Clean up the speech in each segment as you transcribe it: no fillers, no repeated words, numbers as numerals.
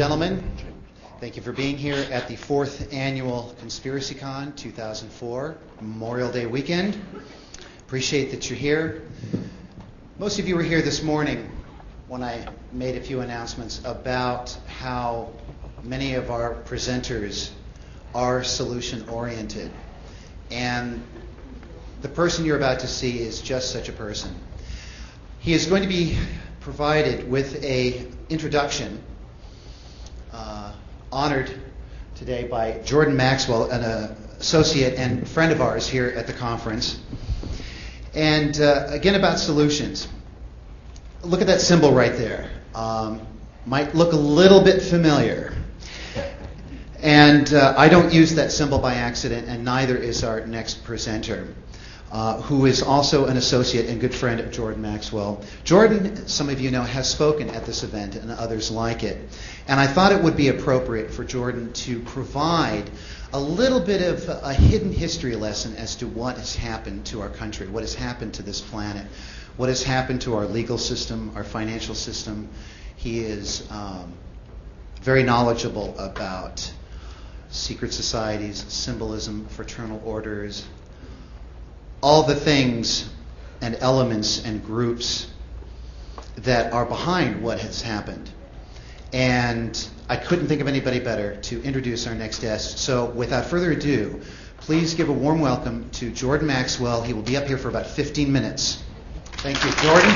gentlemen, thank you for being here at the 4th Annual ConspiracyCon 2004 Memorial Day weekend. Appreciate that you're here. Most of you were here this morning when I made a few announcements about how many of our presenters are solution-oriented. And the person you're about to see is just such a person. He is going to be provided with an introduction, honored today by Jordan Maxwell, an associate and friend of ours here at the conference. And again, about solutions. Look at that symbol right there. Might look a little bit familiar. And I don't use that symbol by accident, and neither is our next presenter, who is also an associate and good friend of Jordan Maxwell. Jordan, some of you know, has spoken at this event and others like it. And I thought it would be appropriate for Jordan to provide a little bit of a hidden history lesson as to what has happened to our country, what has happened to this planet, what has happened to our legal system, our financial system. He is very knowledgeable about secret societies, symbolism, fraternal orders, all the things and elements and groups that are behind what has happened. And I couldn't think of anybody better to introduce our next guest. So without further ado, please give a warm welcome to Jordan Maxwell. He will be up here for about 15 minutes. Thank you, Jordan.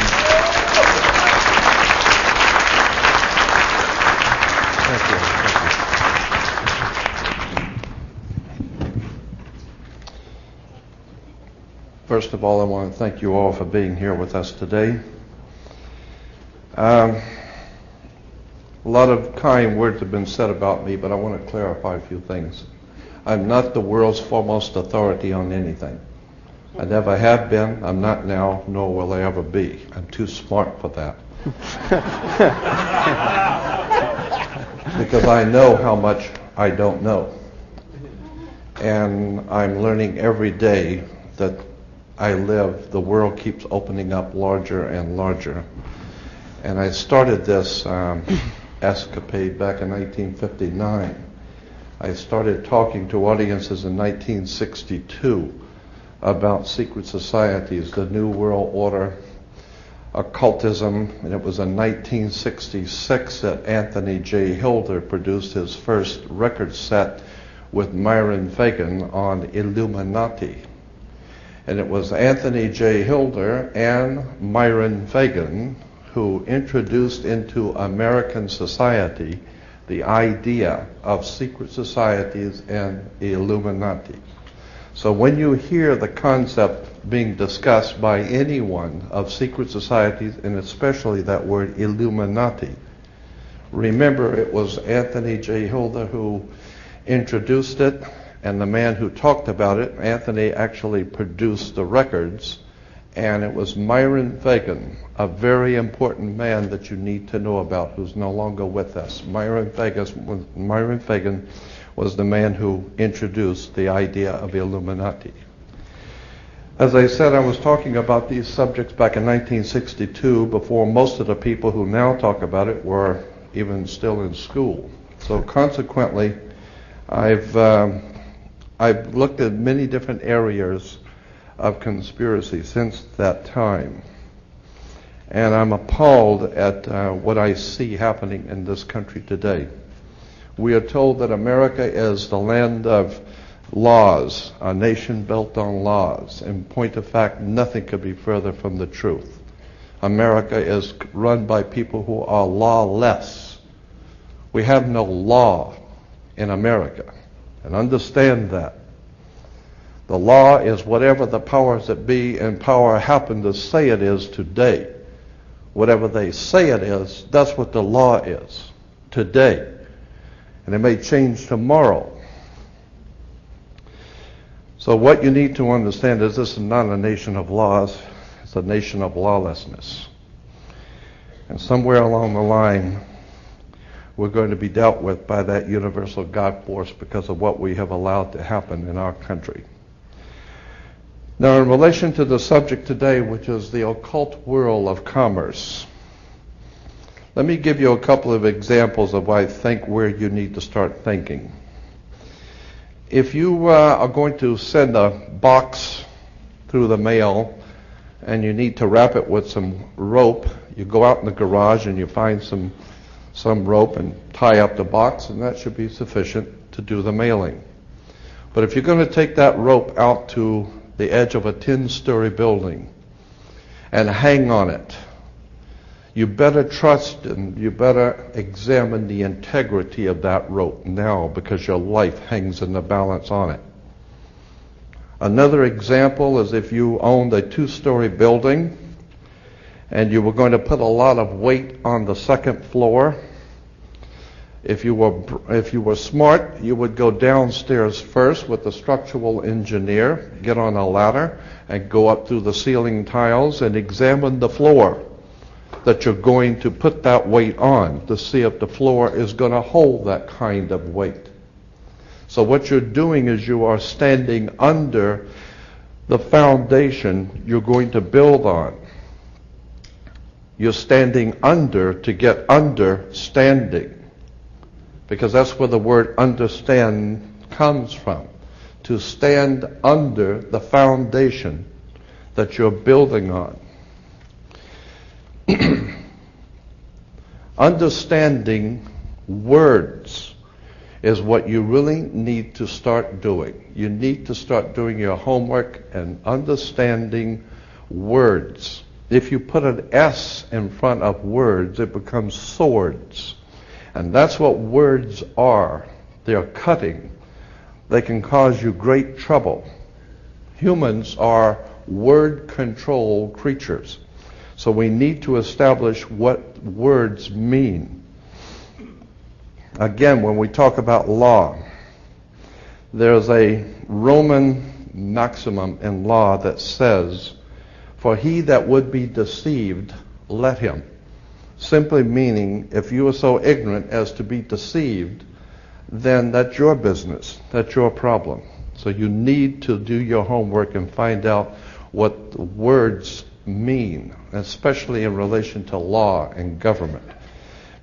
Thank you. First of all, I want to thank you all for being here with us today. A lot of kind words have been said about me, but I want to clarify a few things. I'm not the world's foremost authority on anything. I never have been, I'm not now, nor will I ever be. I'm too smart for that. Because I know how much I don't know. And I'm learning every day that I live, the world keeps opening up larger and larger. And I started this escapade back in 1959. I started talking to audiences in 1962 about secret societies, the New World Order, occultism, and it was in 1966 that Anthony J. Hilder produced his first record set with Myron Fagan on Illuminati. And it was Anthony J. Hilder and Myron Fagan who introduced into American society the idea of secret societies and Illuminati. So when you hear the concept being discussed by anyone of secret societies, and especially that word Illuminati, remember it was Anthony J. Hilder who introduced it, and the man who talked about it, Anthony actually produced the records, and it was Myron Fagan, a very important man that you need to know about, who's no longer with us. Myron Fagan was the man who introduced the idea of Illuminati. As I said, I was talking about these subjects back in 1962, before most of the people who now talk about it were even still in school. So consequently, I've looked at many different areas of conspiracy since that time. And I'm appalled at what I see happening in this country today. We are told that America is the land of laws, a nation built on laws. In point of fact, nothing could be further from the truth. America is run by people who are lawless. We have no law in America. And understand that. The law is whatever the powers that be in power happen to say it is today. Whatever they say it is, that's what the law is today. And it may change tomorrow. So what you need to understand is this is not a nation of laws, it's a nation of lawlessness. And somewhere along the line, we're going to be dealt with by that universal God force because of what we have allowed to happen in our country. Now, in relation to the subject today, which is the occult world of commerce, Let me give you a couple of examples of I think where you need to start thinking. If you are going to send a box through the mail and you need to wrap it with some rope, you go out in the garage and you find some rope and tie up the box, and that should be sufficient to do the mailing. But if you're going to take that rope out to the edge of a 10-story building and hang on it, you better trust and you better examine the integrity of that rope now, because your life hangs in the balance on it. Another example is if you owned a 2-story building and you were going to put a lot of weight on the second floor. If you were smart, you would go downstairs first with the structural engineer, get on a ladder, and go up through the ceiling tiles and examine the floor that you're going to put that weight on to see if the floor is going to hold that kind of weight. So what you're doing is you are standing under the foundation you're going to build on. You're standing under to get understanding, because that's where the word understand comes from. To stand under the foundation that you're building on. Understanding words is what you really need to start doing. You need to start doing your homework and understanding words. If you put an S in front of words, it becomes swords. And that's what words are. They are cutting. They can cause you great trouble. Humans are word-controlled creatures. So we need to establish what words mean. Again, when we talk about law, there's a Roman maximum in law that says, "For he that would be deceived, let him." Simply meaning, if you are so ignorant as to be deceived, then that's your business. That's your problem. So you need to do your homework and find out what the words mean, especially in relation to law and government.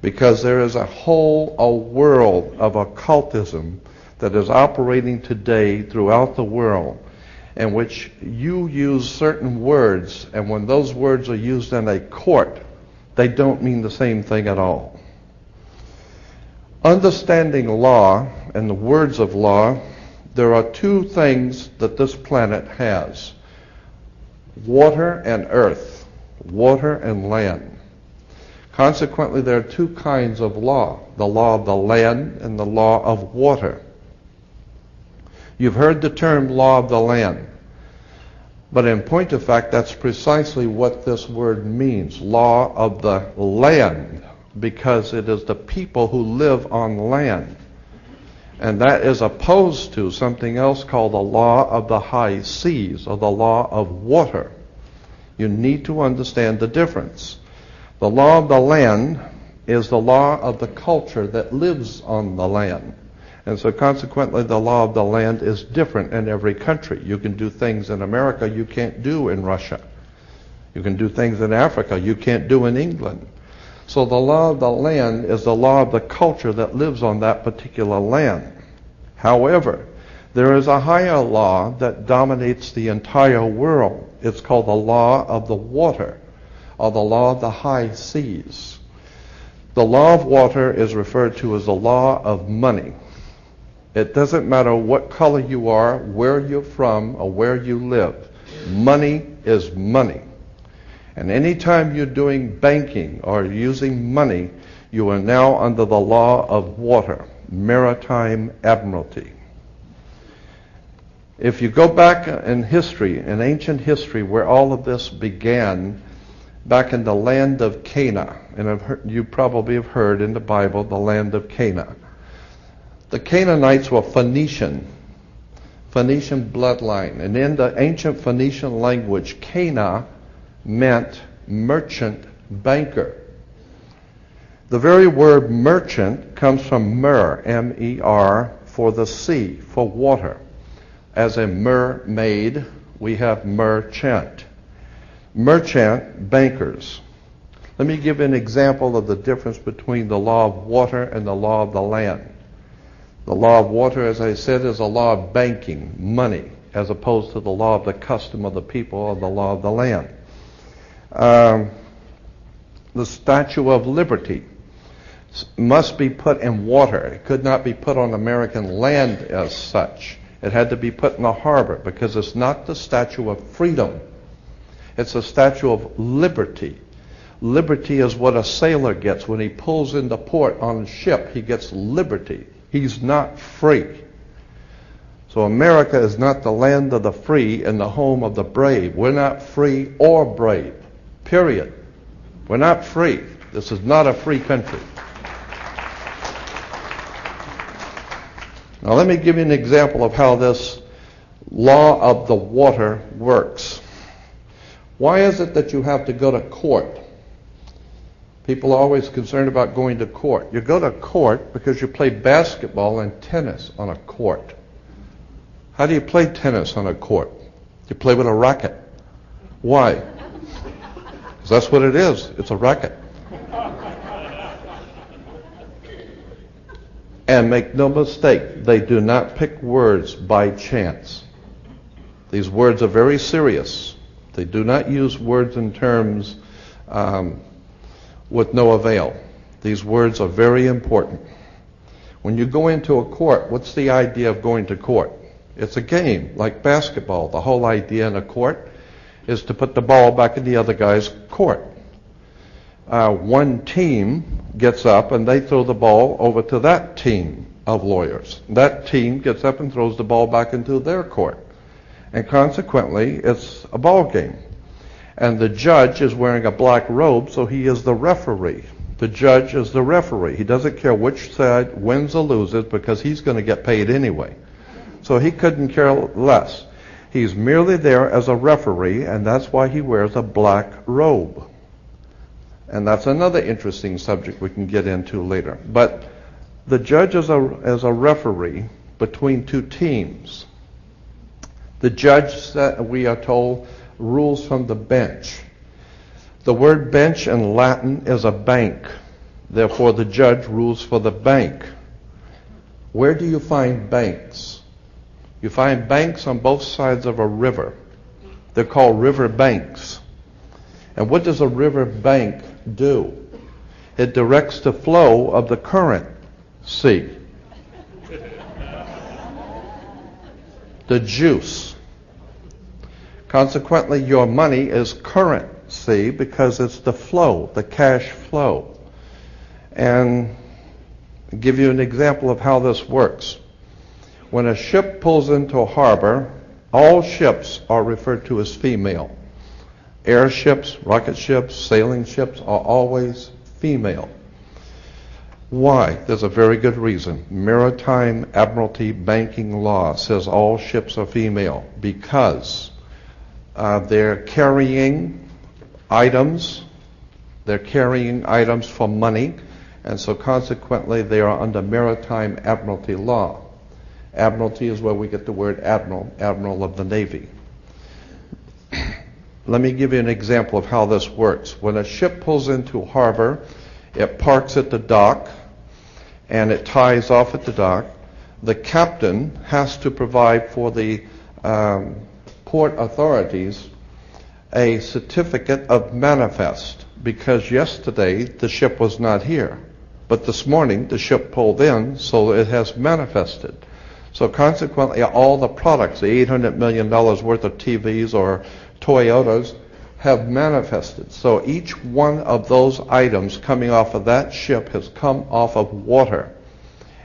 Because there is a world of occultism that is operating today throughout the world, in which you use certain words, and when those words are used in a court, they don't mean the same thing at all. Understanding law and the words of law, there are two things that this planet has: water and earth, water and land. Consequently, there are two kinds of law: the law of the land and the law of water. You've heard the term law of the land, but in point of fact, that's precisely what this word means, law of the land, because it is the people who live on land. And that is opposed to something else called the law of the high seas, or the law of water. You need to understand the difference. The law of the land is the law of the culture that lives on the land. And so consequently, the law of the land is different in every country. You can do things in America you can't do in Russia. You can do things in Africa you can't do in England. So the law of the land is the law of the culture that lives on that particular land. However, there is a higher law that dominates the entire world. It's called the law of the water, or the law of the high seas. The law of water is referred to as the law of money. It doesn't matter what color you are, where you're from, or where you live. Money is money. And anytime you're doing banking or using money, you are now under the law of water, maritime admiralty. If you go back in history, in ancient history, where all of this began, back in the land of Canaan, and you probably have heard in the Bible, the land of Canaan. The Canaanites were Phoenician bloodline. And in the ancient Phoenician language, Cana meant merchant banker. The very word merchant comes from mer, M-E-R, for the sea, for water. As a mermaid, we have merchant. Merchant bankers. Let me give an example of the difference between the law of water and the law of the land. The law of water, as I said, is a law of banking, money, as opposed to the law of the custom of the people or the law of the land. The Statue of Liberty must be put in water. It could not be put on American land as such. It had to be put in the harbor because it's not the Statue of Freedom. It's a Statue of Liberty. Liberty is what a sailor gets when he pulls into port on a ship. He gets liberty. He's not free. So America is not the land of the free and the home of the brave. We're not free or brave, period. We're not free. This is not a free country. Now let me give you an example of how this law of the water works. Why is it that you have to go to court? People are always concerned about going to court. You go to court because you play basketball and tennis on a court. How do you play tennis on a court? You play with a racket. Why? Because that's what it is. It's a racket. And make no mistake, they do not pick words by chance. These words are very serious. They do not use words in terms with no avail. These words are very important. When you go into a court, what's the idea of going to court? It's a game, like basketball. The whole idea in a court is to put the ball back in the other guy's court. One team gets up and they throw the ball over to that team of lawyers. That team gets up and throws the ball back into their court. And consequently, it's a ball game. And the judge is wearing a black robe, so he is the referee. The judge is the referee. He doesn't care which side wins or loses because he's going to get paid anyway. So he couldn't care less. He's merely there as a referee, and that's why he wears a black robe. And that's another interesting subject we can get into later. But the judge is a referee between two teams. The judge, we are told, rules from the bench. The word bench in Latin is a bank. Therefore, the judge rules for the bank. Where do you find banks? You find banks on both sides of a river. They're called river banks. And what does a river bank do? It directs the flow of the current, see. The juice. Consequently, your money is currency because it's the flow, the cash flow. And I'll give you an example of how this works. When a ship pulls into a harbor, all ships are referred to as female. Airships, rocket ships, sailing ships are always female. Why? There's a very good reason. Maritime Admiralty banking law says all ships are female because they're carrying items. They're carrying items for money, and so consequently they are under Maritime Admiralty law. Admiralty is where we get the word admiral, admiral of the Navy. Let me give you an example of how this works. When a ship pulls into harbor, it parks at the dock, and it ties off at the dock. The captain has to provide for the port authorities a certificate of manifest, because yesterday the ship was not here. But this morning the ship pulled in, so it has manifested. So consequently, all the products, the $800 million worth of TVs or Toyotas, have manifested. So each one of those items coming off of that ship has come off of water.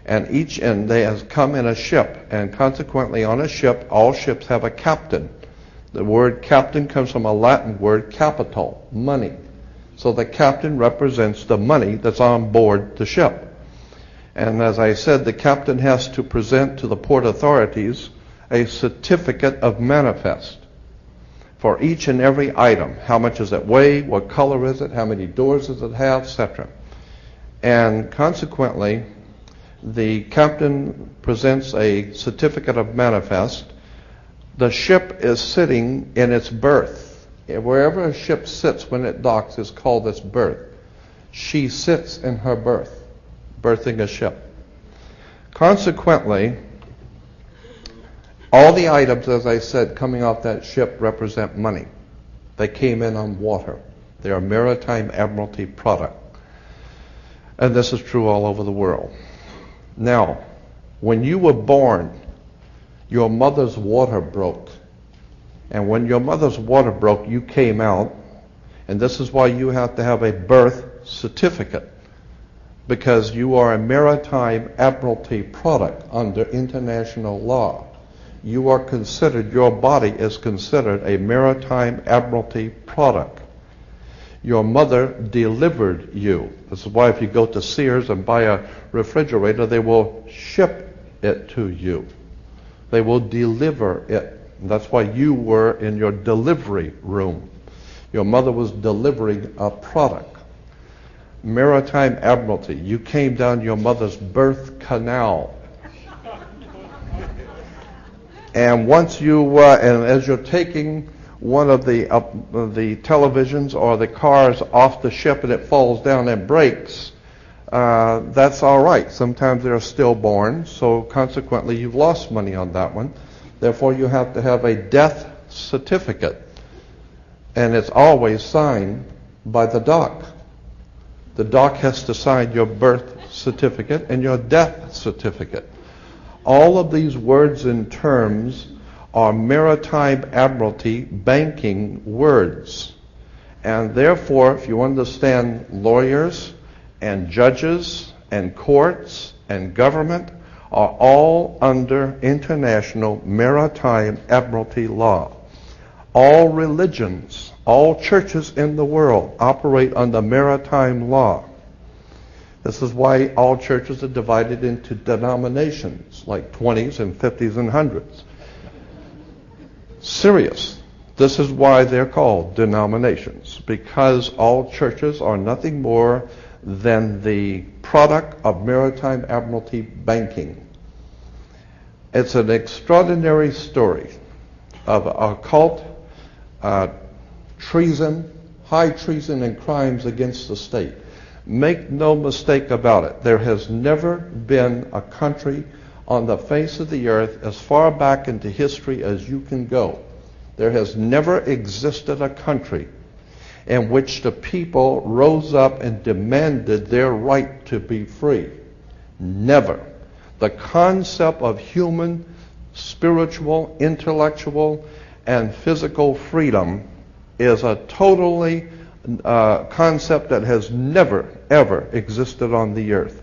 And each end they has come in a ship. And consequently, on a ship, all ships have a captain. The word captain comes from a Latin word capital, money. So the captain represents the money that's on board the ship. And as I said, the captain has to present to the port authorities a certificate of manifest for each and every item. How much does it weigh? What color is it? How many doors does it have? Etc. And consequently, the captain presents a certificate of manifest. The ship is sitting in its berth Wherever a ship sits when it docks is called its berth. She sits in her berth, berthing a ship. Consequently, all the items, as I said, coming off that ship represent money. They came in on water. They are maritime admiralty product. And this is true all over the world. Now, when you were born, your mother's water broke. And when your mother's water broke, you came out. And this is why you have to have a birth certificate, because you are a maritime admiralty product under international law. You are considered, your body is considered a maritime admiralty product. Your mother delivered you. This is why if you go to Sears and buy a refrigerator, they will ship it to you. They will deliver it. And that's why you were in your delivery room. Your mother was delivering a product. Maritime admiralty. You came down your mother's birth canal. And once you, and as you're taking one of the televisions or the cars off the ship and it falls down and breaks, that's all right. Sometimes they're stillborn, so consequently you've lost money on that one. Therefore you have to have a death certificate. And it's always signed by the doc. The doc has to sign your birth certificate and your death certificate. All of these words and terms are maritime admiralty banking words. And therefore, if you understand lawyers and judges and courts and government are all under international maritime admiralty law. All religions, all churches in the world operate under maritime law. This is why all churches are divided into denominations, like 20s and 50s and 100s. Serious. This is why they're called denominations, because all churches are nothing more than the product of maritime admiralty banking. It's an extraordinary story of occult treason, high treason, and crimes against the state. Make no mistake about it. There has never been a country on the face of the earth as far back into history as you can go. There has never existed a country in which the people rose up and demanded their right to be free. Never. The concept of human, spiritual, intellectual, and physical freedom is a totally concept that has never, ever existed on the earth.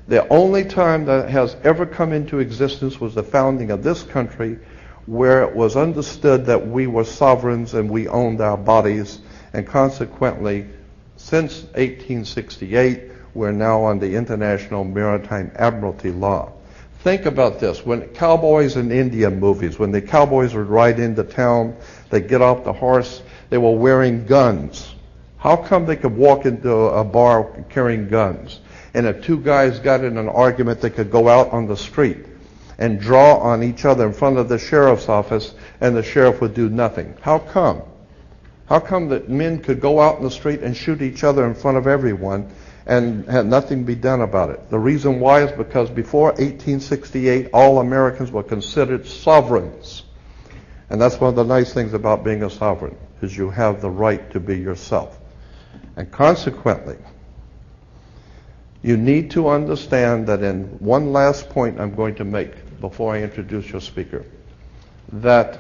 The only time that has ever come into existence was the founding of this country, where it was understood that we were sovereigns and we owned our bodies, and consequently, since 1868, we're now under international maritime admiralty law. Think about this. When cowboys in Indian movies, when the cowboys would ride into town, they'd get off the horse, they were wearing guns. How come they could walk into a bar carrying guns? And if two guys got in an argument, they could go out on the street and draw on each other in front of the sheriff's office, and the sheriff would do nothing. How come? How come that men could go out in the street and shoot each other in front of everyone and have nothing be done about it? The reason why is because before 1868, all Americans were considered sovereigns. And that's one of the nice things about being a sovereign, is you have the right to be yourself. And consequently, you need to understand that, in one last point I'm going to make before I introduce your speaker, that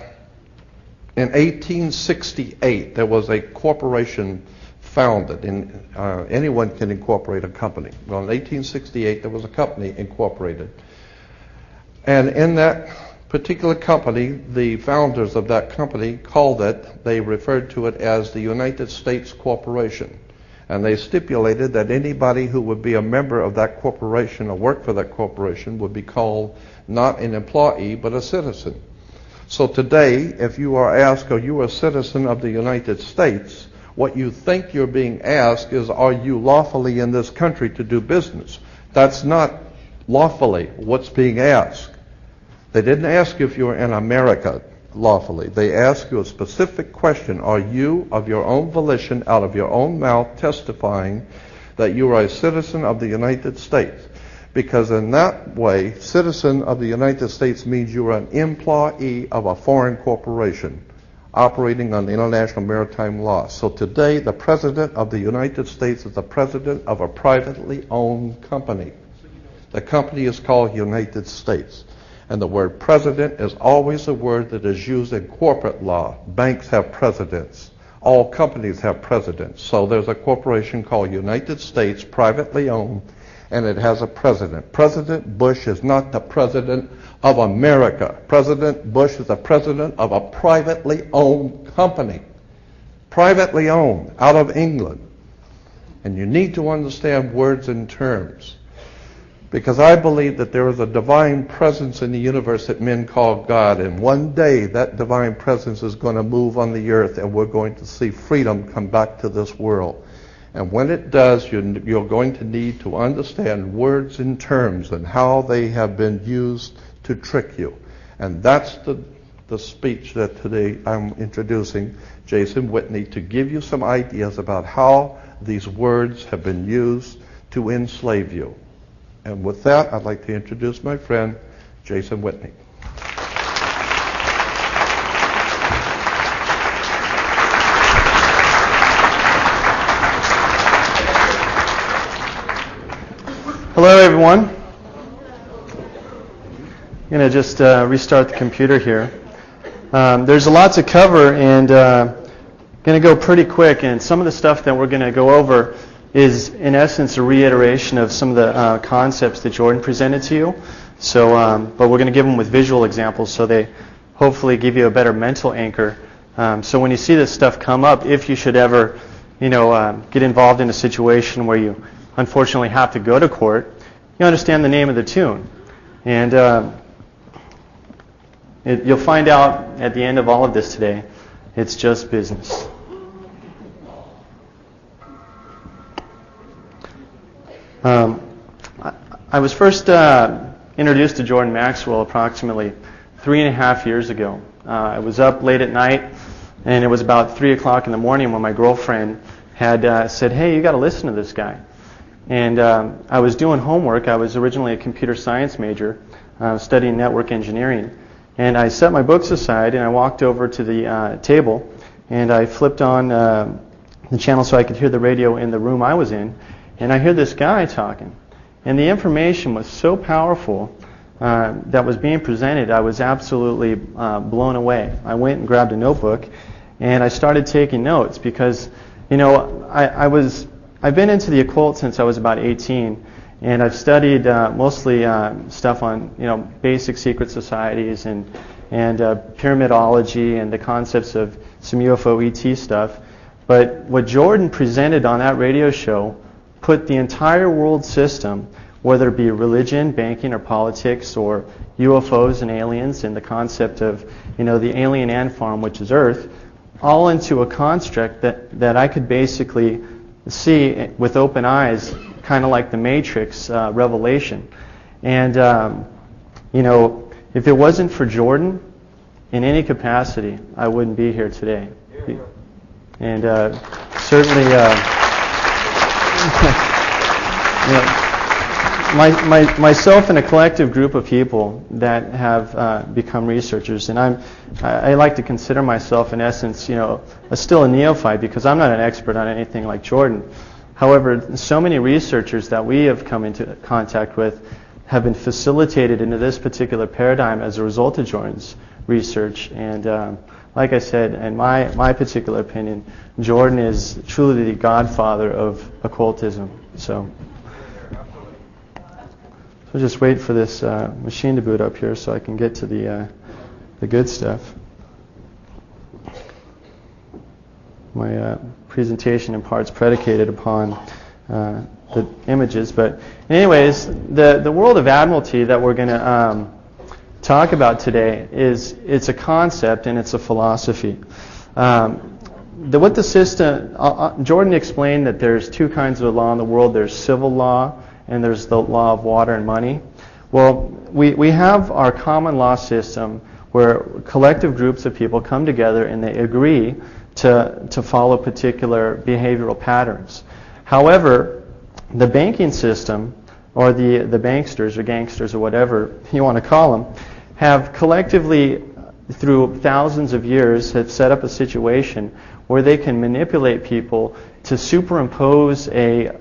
in 1868 there was a corporation founded. Anyone can incorporate a company. Well, in 1868 there was a company incorporated. And in that particular company, the founders of that company they referred to it as the United States Corporation. And they stipulated that anybody who would be a member of that corporation or work for that corporation would be called not an employee but a citizen. So today, if you are asked, are you a citizen of the United States, what you think you're being asked is, are you lawfully in this country to do business? That's not lawfully what's being asked. They didn't ask if you were in America. lawfully. They ask you a specific question. Are you, of your own volition, out of your own mouth, testifying that you are a citizen of the United States? Because in that way, citizen of the United States means you are an employee of a foreign corporation operating on international maritime law. So today, the President of the United States is the President of a privately owned company. The company is called United States. And the word president is always a word that is used in corporate law. Banks have presidents. All companies have presidents. So there's a corporation called United States, privately owned, and it has a president. President Bush is not the president of America. President Bush is the president of a privately owned company. Privately owned, out of England. And you need to understand words and terms. Because I believe that there is a divine presence in the universe that men call God, and one day that divine presence is going to move on the earth, and we're going to see freedom come back to this world. And when it does, you're going to need to understand words and terms and how they have been used to trick you. And that's the speech that today I'm introducing Jason Whitney to give you some ideas about how these words have been used to enslave you. And with that, I'd like to introduce my friend, Jason Whitney. Hello, everyone. I'm going to just restart the computer here. There's a lot to cover, and going to go pretty quick. And some of the stuff that we're going to go over is, in essence, a reiteration of some of the concepts that Jordan presented to you. So, but we're going to give them with visual examples, so they hopefully give you a better mental anchor. So when you see this stuff come up, if you should ever, get involved in a situation where you unfortunately have to go to court, you understand the name of the tune. And you'll find out at the end of all of this today, it's just business. I was first introduced to Jordan Maxwell approximately 3.5 years ago. I was up late at night, and it was about 3 o'clock in the morning when my girlfriend had said, "Hey, you got to listen to this guy." And I was doing homework. I was originally a computer science major, studying network engineering. And I set my books aside, and I walked over to the table, and I flipped on the channel so I could hear the radio in the room I was in. And I hear this guy talking. And the information was so powerful that was being presented, I was absolutely blown away. I went and grabbed a notebook, and I started taking notes because, I've been into the occult since I was about 18, and I've studied mostly stuff on, basic secret societies and pyramidology and the concepts of some UFO ET stuff. But what Jordan presented on that radio show put the entire world system, whether it be religion, banking, or politics, or UFOs and aliens, and the concept of, the alien ant farm, which is Earth, all into a construct that I could basically see with open eyes, kind of like the Matrix revelation. And, if it wasn't for Jordan, in any capacity, I wouldn't be here today. And certainly, myself and a collective group of people that have become researchers, and I like to consider myself, in essence, still a neophyte, because I'm not an expert on anything like Jordan. However, so many researchers that we have come into contact with have been facilitated into this particular paradigm as a result of Jordan's research. And like I said, in my particular opinion, Jordan is truly the godfather of occultism. So just wait for this machine to boot up here so I can get to the good stuff. My presentation in part's predicated upon the images, but anyways, the world of admiralty that we're going to talk about today it's a concept and it's a philosophy. What the system, Jordan explained that there's two kinds of law in the world. There's civil law and there's the law of water and money. Well, we have our common law system where collective groups of people come together and they agree to follow particular behavioral patterns. However, the banking system, or the banksters or gangsters or whatever you want to call them, have collectively, through thousands of years, have set up a situation where they can manipulate people to superimpose a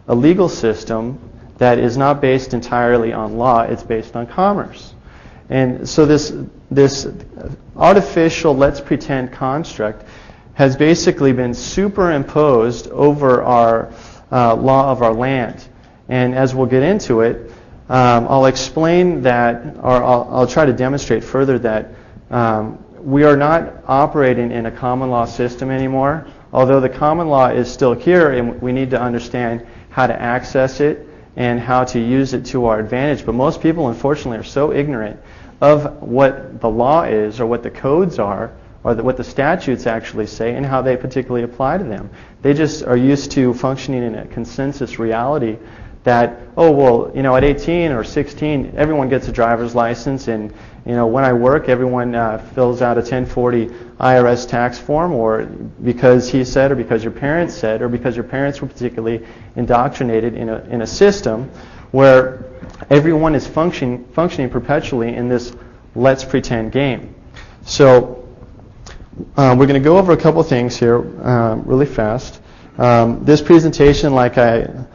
legal system that is not based entirely on law, it's based on commerce. And so this artificial let's pretend construct has basically been superimposed over our law of our land. And as we'll get into it, I'll explain that, or I'll try to demonstrate further that we are not operating in a common law system anymore, although the common law is still here and we need to understand how to access it and how to use it to our advantage. But most people, unfortunately, are so ignorant of what the law is or what the codes are or what the statutes actually say and how they particularly apply to them. They just are used to functioning in a consensus reality that, oh, well, you know, at 18 or 16, everyone gets a driver's license, and, you know, when I work, everyone fills out a 1040 IRS tax form, or because he said, or because your parents said, or because your parents were particularly indoctrinated in a system where everyone is functioning perpetually in this let's pretend game. So we're going to go over a couple things here really fast. This presentation, like I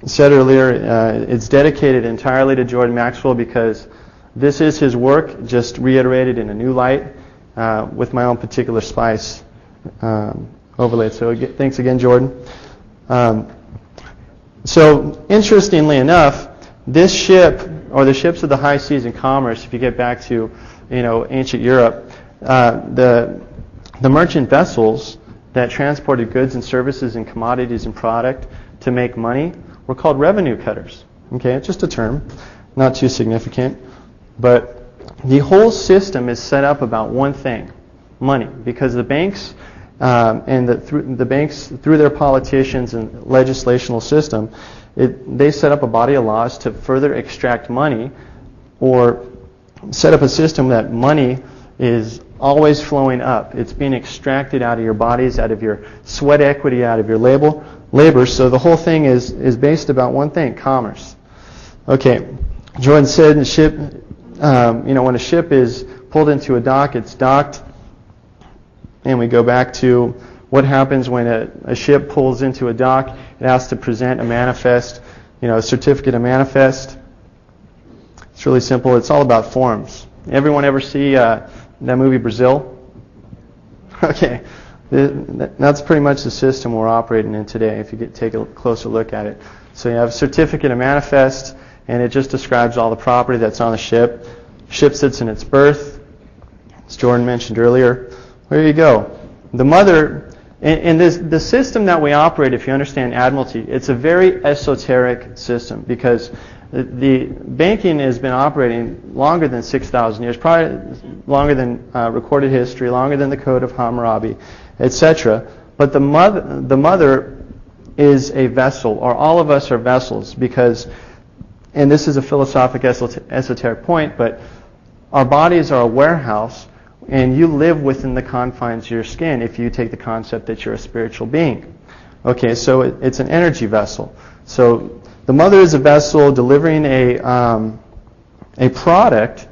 said earlier, it's dedicated entirely to Jordan Maxwell because this is his work, just reiterated in a new light with my own particular spice overlaid. So thanks again, Jordan. So interestingly enough, this ship, or the ships of the high seas in commerce, if you get back to, you know, ancient Europe, the merchant vessels that transported goods and services and commodities and product to make money were called revenue cutters. Okay, it's just a term, not too significant. But the whole system is set up about one thing, money, because the banks and the banks, through their politicians and legislational system, they set up a body of laws to further extract money, or set up a system that money is always flowing up. It's being extracted out of your bodies, out of your sweat equity, out of your labor. So the whole thing is based about one thing, commerce. Okay, Jordan said, when a ship is pulled into a dock, it's docked. And we go back to what happens when a ship pulls into a dock. It has to present a manifest, a certificate of manifest. It's really simple. It's all about forms. Everyone ever see that movie Brazil? Okay. That's pretty much the system we're operating in today, if you take a closer look at it. So you have a certificate of manifest, and it just describes all the property that's on the ship. Ship sits in its berth, as Jordan mentioned earlier. There you go. The mother, and the system that we operate, if you understand Admiralty, it's a very esoteric system, because the banking has been operating longer than 6,000 years, probably longer than recorded history, longer than the Code of Hammurabi, etc. But the mother is a vessel, or all of us are vessels, because, and this is a philosophic esoteric point, but our bodies are a warehouse, and you live within the confines of your skin if you take the concept that you're a spiritual being. Okay, so it's an energy vessel. So the mother is a vessel delivering a product,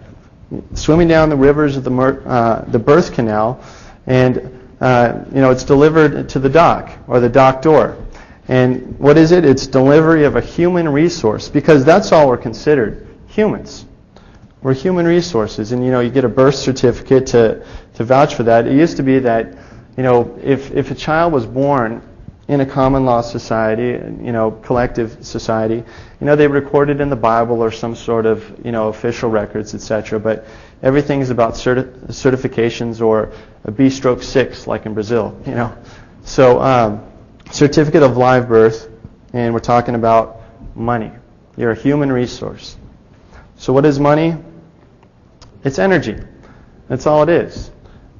swimming down the rivers of the birth canal, and it's delivered to the dock, or the dock door. And what is it? It's delivery of a human resource, because that's all we're considered, humans. We're human resources, and you get a birth certificate to vouch for that. It used to be that if a child was born in a common law society, collective society, they recorded in the Bible or some sort of official records, etc. But everything is about certifications, or a B/6, like in Brazil. So certificate of live birth, and we're talking about money. You're a human resource. So what is money? It's energy. That's all it is.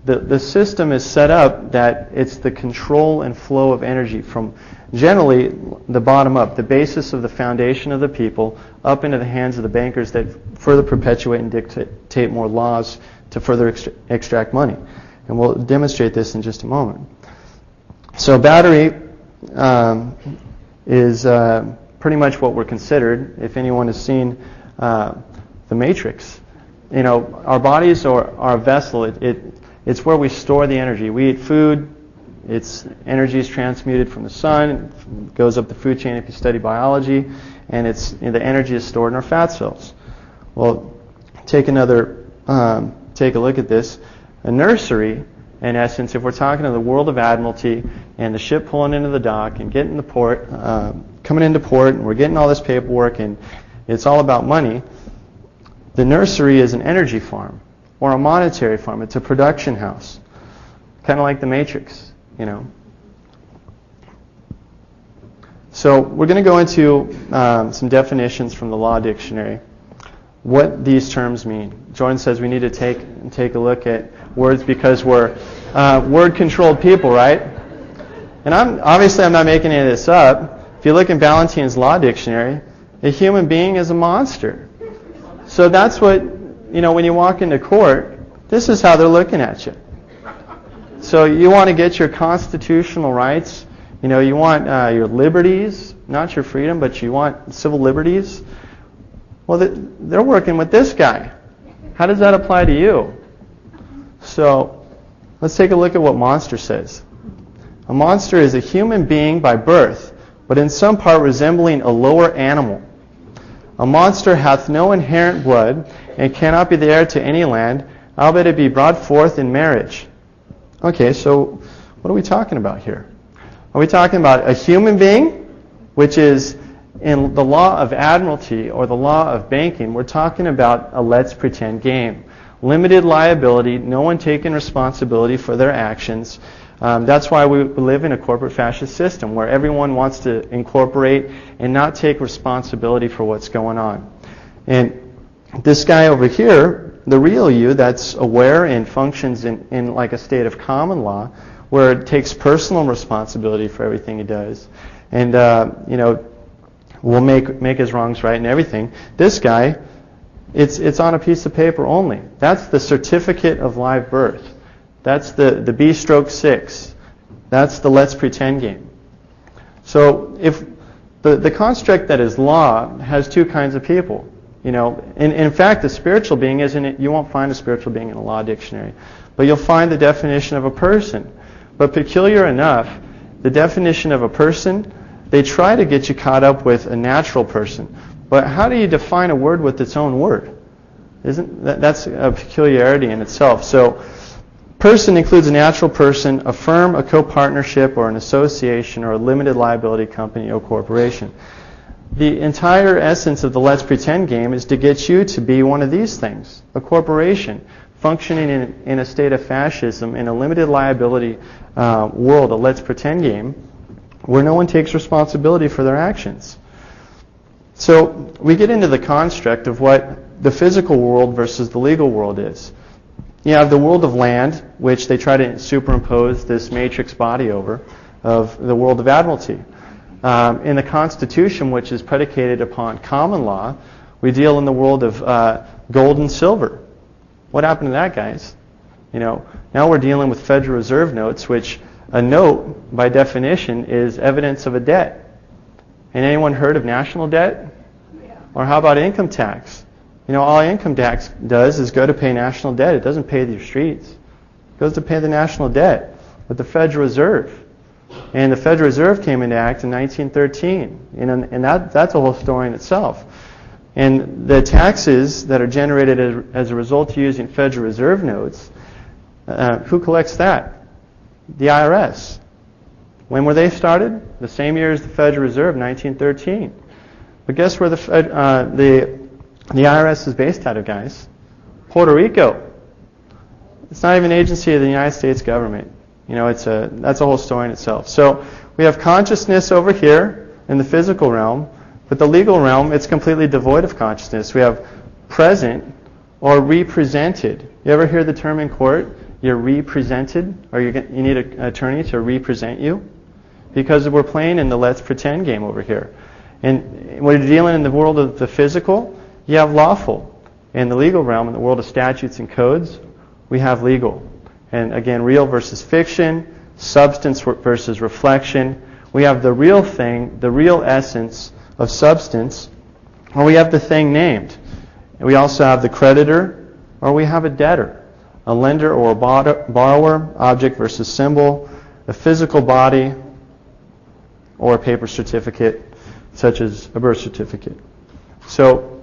The system is set up that it's the control and flow of energy from generally the bottom up, the basis of the foundation of the people, up into the hands of the bankers that further perpetuate and dictate more laws to further extract money. And we'll demonstrate this in just a moment. So battery is pretty much what we're considered. If anyone has seen The Matrix, our bodies are our vessel. It's where we store the energy. We eat food. Its energy is transmuted from the sun. It goes up the food chain if you study biology, and the energy is stored in our fat cells. Well, take a look at this. A nursery, in essence, if we're talking to the world of Admiralty and the ship pulling into the dock and getting the port, coming into port, and we're getting all this paperwork, and it's all about money. The nursery is an energy farm or a monetary farm. It's a production house, kind of like the Matrix, So we're going to go into some definitions from the Law Dictionary, what these terms mean. Jordan says we need to take a look at words because we're word-controlled people, right? And I'm not making any of this up. If you look in Ballantines' Law Dictionary, a human being is a monster. So that's what, when you walk into court, this is how they're looking at you. So you want to get your constitutional rights. You want your liberties, not your freedom, but you want civil liberties. Well, they're working with this guy. How does that apply to you? So let's take a look at what monster says. A monster is a human being by birth, but in some part resembling a lower animal. A monster hath no inherent blood, and cannot be the heir to any land, albeit it be brought forth in marriage. Okay, so what are we talking about here? Are we talking about a human being, which is in the law of admiralty or the law of banking? We're talking about a let's pretend game. Limited liability, no one taking responsibility for their actions. That's why we live in a corporate fascist system where everyone wants to incorporate and not take responsibility for what's going on. And this guy over here, the real you that's aware and functions in like a state of common law where it takes personal responsibility for everything he does and, will make his wrongs right and everything. This guy, it's on a piece of paper only. That's the certificate of live birth. That's the B/6. That's the let's pretend game. So if the construct that is law has two kinds of people. In fact, the spiritual being you won't find a spiritual being in a law dictionary, but you'll find the definition of a person. But peculiar enough, the definition of a person, they try to get you caught up with a natural person. But how do you define a word with its own word? That's a peculiarity in itself. So person includes a natural person, a firm, a co-partnership, or an association, or a limited liability company or corporation. The entire essence of the let's pretend game is to get you to be one of these things, a corporation, functioning in a state of fascism, in a limited liability world, a let's pretend game, where no one takes responsibility for their actions. So we get into the construct of what the physical world versus the legal world is. You have the world of land, which they try to superimpose this matrix body over, of the world of admiralty. In the Constitution, which is predicated upon common law, we deal in the world of gold and silver. What happened to that, guys? Now we're dealing with Federal Reserve notes, which a note, by definition, is evidence of a debt. And anyone heard of national debt? Yeah. Or how about income tax? All income tax does is go to pay national debt. It doesn't pay your streets. It goes to pay the national debt with the Federal Reserve. And the Federal Reserve came into act in 1913. And that's a whole story in itself. And the taxes that are generated as a result of using Federal Reserve notes, who collects that? The IRS. When were they started? The same year as the Federal Reserve, 1913. But guess where the IRS is based out of, guys? Puerto Rico. It's not even an agency of the United States government. That's a whole story in itself. So we have consciousness over here in the physical realm, but the legal realm, it's completely devoid of consciousness. We have present or represented. You ever hear the term in court? you're represented, or you need an attorney to represent you, because we're playing in the let's pretend game over here. And when you're dealing in the world of the physical, you have lawful. In the legal realm, in the world of statutes and codes, we have legal. And again, real versus fiction, substance versus reflection. We have the real thing, the real essence of substance, or we have the thing named. And we also have the creditor, or we have a debtor, a lender or a borrower, object versus symbol, a physical body, or a paper certificate, such as a birth certificate. So,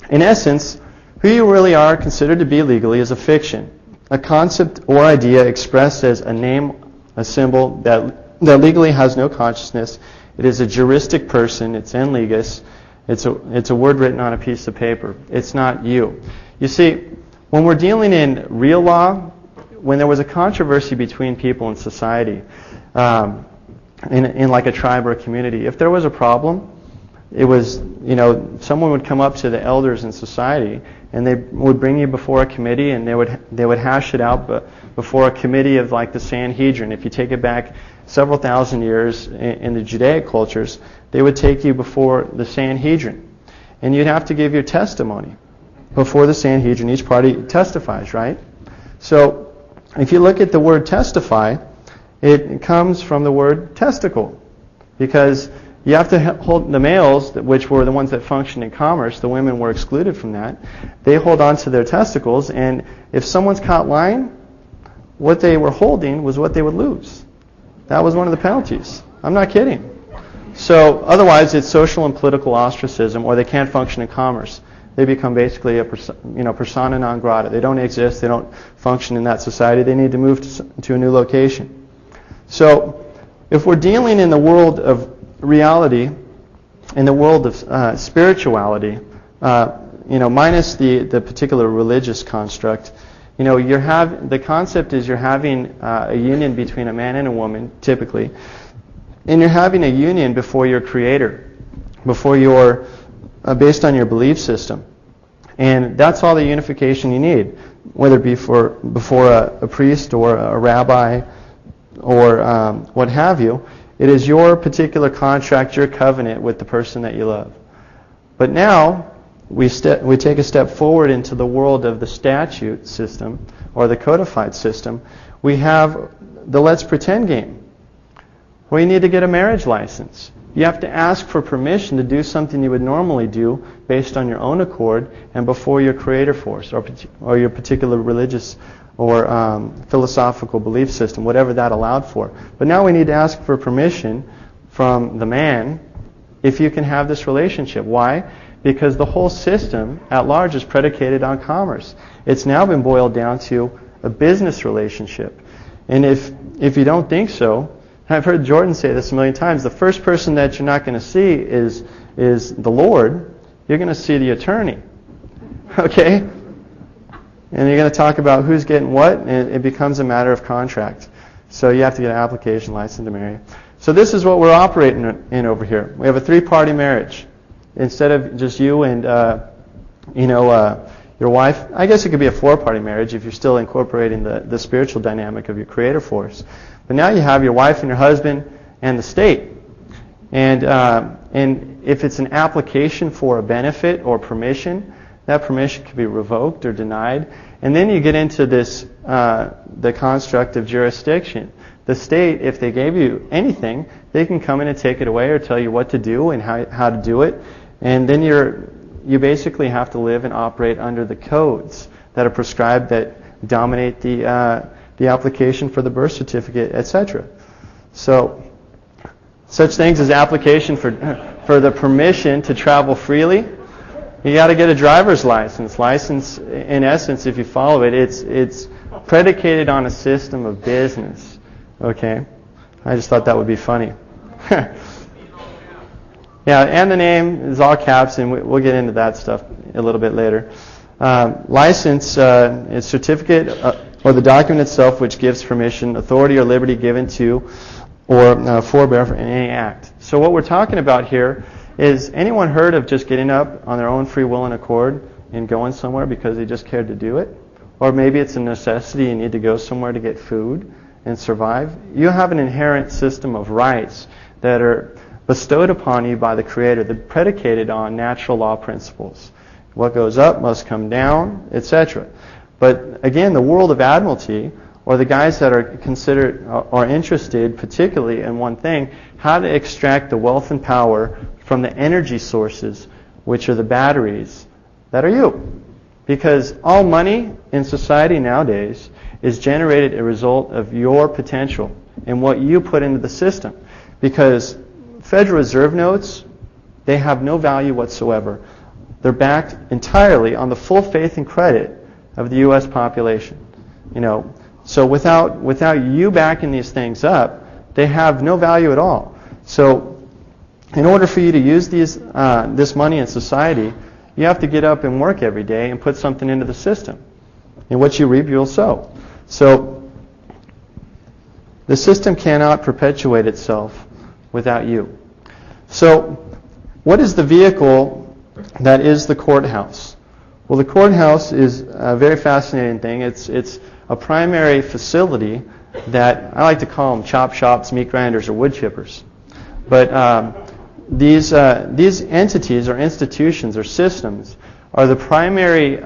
in essence, who you really are considered to be legally is a fiction, a concept or idea expressed as a name, a symbol that legally has no consciousness. It is a juristic person. It's en legis. It's a word written on a piece of paper. It's not you. You see, when we're dealing in real law, when there was a controversy between people in society, in like a tribe or a community, if there was a problem, it was, someone would come up to the elders in society, and they would bring you before a committee, and they would hash it out before a committee of like the Sanhedrin. If you take it back several thousand years in the Judaic cultures, they would take you before the Sanhedrin, and you'd have to give your testimony before the Sanhedrin. Each party testifies, right? So if you look at the word testify, it comes from the word testicle, because you have to hold the males, which were the ones that functioned in commerce. The women were excluded from that. They hold on to their testicles, and if someone's caught lying, what they were holding was what they would lose. That was one of the penalties. I'm not kidding. So otherwise, it's social and political ostracism, or they can't function in commerce. They become basically a persona non grata. They don't exist. They don't function in that society. They need to move to a new location. So if we're dealing in the world of reality, in the world of spirituality, minus the particular religious construct, the concept is you're having a union between a man and a woman, typically, and you're having a union before your Creator, before your based on your belief system, and that's all the unification you need, whether it be before a priest or a rabbi or what have you. It is your particular contract, your covenant with the person that you love. But now we take a step forward into the world of the statute system or the codified system. We have the let's pretend game, where you need to get a marriage license. You have to ask for permission to do something you would normally do based on your own accord and before your creator force or your particular religious or philosophical belief system, whatever that allowed for. But now we need to ask for permission from the man if you can have this relationship. Why? Because the whole system at large is predicated on commerce. It's now been boiled down to a business relationship. And if you don't think so, I've heard Jordan say this a million times, the first person that you're not going to see is the Lord. You're going to see the attorney. Okay? And you're going to talk about who's getting what, and it becomes a matter of contract. So you have to get an application license to marry. So this is what we're operating in over here. We have a 3-party marriage. Instead of just you and your wife, I guess it could be a 4-party marriage if you're still incorporating the spiritual dynamic of your creator force. But now you have your wife and your husband and the state. And if it's an application for a benefit or permission, that permission can be revoked or denied. And then you get into this, the construct of jurisdiction. The state, if they gave you anything, they can come in and take it away or tell you what to do and how to do it. And then you basically have to live and operate under the codes that are prescribed that dominate the application for the birth certificate, etc. So, such things as application for the permission to travel freely. You got to get a driver's license. License, in essence, if you follow it, it's predicated on a system of business. Okay? I just thought that would be funny. Yeah, and the name is all caps, and we'll get into that stuff a little bit later. License is certificate or the document itself which gives permission, authority, or liberty given to or forbear for any act. So what we're talking about here is, anyone heard of just getting up on their own free will and accord and going somewhere because they just cared to do it? or maybe it's a necessity, you need to go somewhere to get food and survive. You have an inherent system of rights that are bestowed upon you by the Creator, that are predicated on natural law principles. What goes up must come down, etc. But again, the world of admiralty, or the guys that are considered or interested particularly in one thing, how to extract the wealth and power from the energy sources, which are the batteries that are you. Because all money in society nowadays is generated as a result of your potential and what you put into the system. Because Federal Reserve notes, they have no value whatsoever. They're backed entirely on the full faith and credit of the U.S. population. So without you backing these things up, they have no value at all. So in order for you to use this money in society, you have to get up and work every day and put something into the system. And what you reap, you'll sow. So the system cannot perpetuate itself without you. So what is the vehicle that is the courthouse? Well, the courthouse is a very fascinating thing. It's a primary facility that I like to call them chop shops, meat grinders, or wood chippers. But these entities or institutions or systems are the primary